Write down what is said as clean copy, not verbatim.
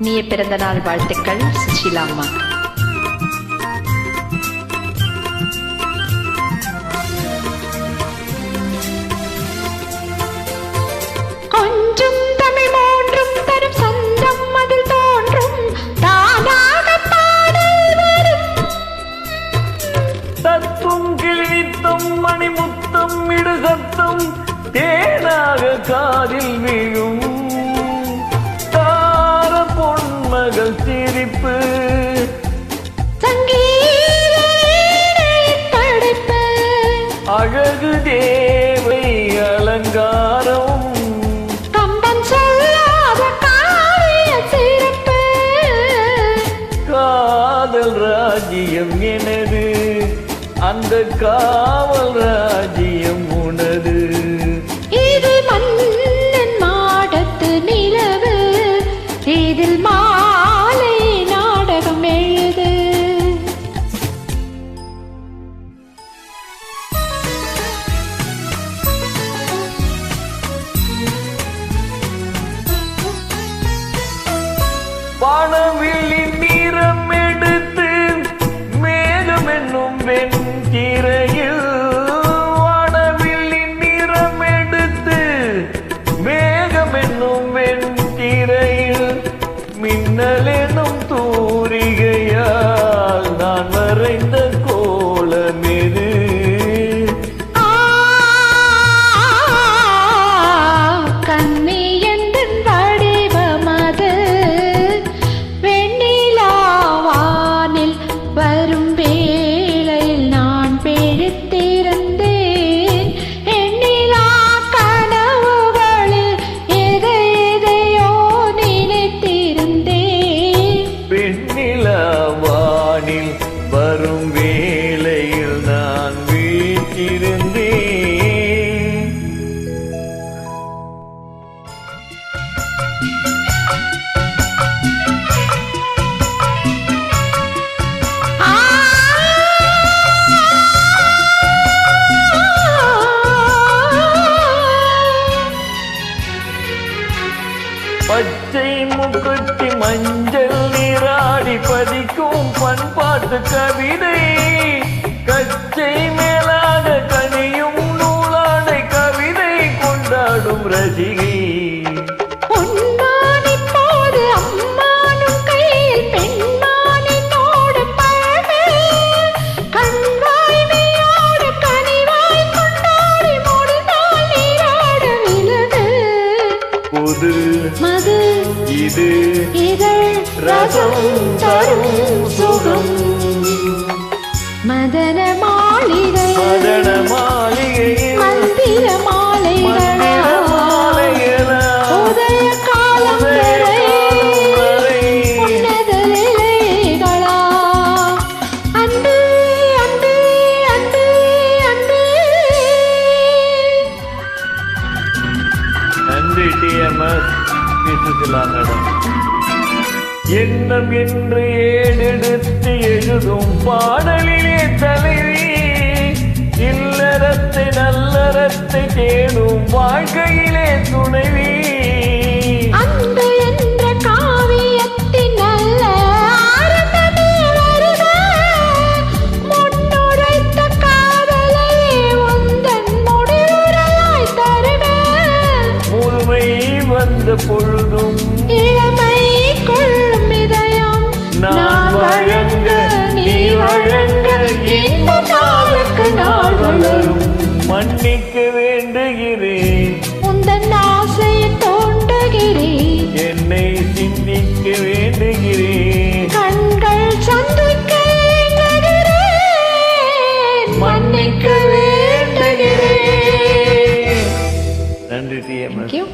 இனிய பிறந்த நாள் வாழ்த்துக்கள் சுஷீலா அம்மா. கொஞ்சம் தமிழ் மூன்றும் தரும் சொந்தம் அதில் தோன்றும் தானாக பாடல் வரும். தத்தும் கிழித்தும் மணிமுத்தம் இடுகத்தும் தேனாக காதில் வீழும். தார பொன்மகள் சிரிப்பு படைப்பு அழகு தேவை அலங்காரம். கம்பன் சொல்லாத காவிய சிறப்பு. காதல் ராஜ்யம் எனது, அந்த காவல் ராஜ்யம் உனது. இது மன்னன் மாடத்து நிலவு, இதில் மாலை நாடகம் எழுது. வானவில்லின் நிறம் எடுத்து மேகம் என்னும் வெண்திரையில். வானவில்லின் நிறம் எடுத்து மேகம் என்னும் வெண்திரையில். மின்னல் என்னும் தூரிகையால் நான் வரைந்த கோலமெது. கண்ணியந்தன் வடிவமது, வெண்ணிலாவானில் வரும் வேளையில் நான் பிழைத்திருந்தேன். எண்ணிலா கனவுகளில் எதையோ நினைத்திருந்தேன். வெண்ணிலாவானில் வரும் வேளையில் நான் வீற்றிருந்தேன். பச்சை முக்குத்தி மஞ்சள் நீராடி பதிக்கும் பண்பாட்டு கவிதை. கச்சை மேலாக கனியும் நூலாடை கவிதை கொண்டாடும் ரசிகை. பொன்மான் இப்போது அம்மானும் கையில் பெண்மானினோடு பழகு. கண்வாய்மையோடு கனிவாய் கொண்டாடி முடிந்தால் நீராட விலகு. புது மது இது இதழ் ரசம் தரும் சுகம். மதன மாளிகை மதன மாளிகையில் மந்திர மாலைகளா, உதய காலம் வரை உன்னத நிலைகளா. அன்பே அன்பே அன்பே அன்பே. நன்றி TMS சுசிலா மேடம். எண்ணம் என்று ஏடெடுத்து எழுதும் பாடலிலே தலைவி. இல்லறத்தை நல்லறத்தை தேடும் வாழ்க்கையிலே துணைவி. அன்பு என்ற காவியத்தின் நல்ல ஆரம்பமே வருக. முன்னுரைத்த காதலை உந்தன் முடிவுரையாய் தருக. முழுமை வந்த பொழுதும் இளமை கொள்ளும் இதயம் நான் வழங்க நீ வழங்க இந்த நாளுக்கு நாள் வளரும். மன்னிக்க வேண்டுகிறேன், உந்தன் ஆசையை தோண்டுகிறேன். என்னை சிந்திக்க வேண்டுகிறேன். கண்கள் சந்திக்க எண்ணுகிறேன். மன்னிக்க வேண்டுகிறேன். நன்றி TMS. Thank you.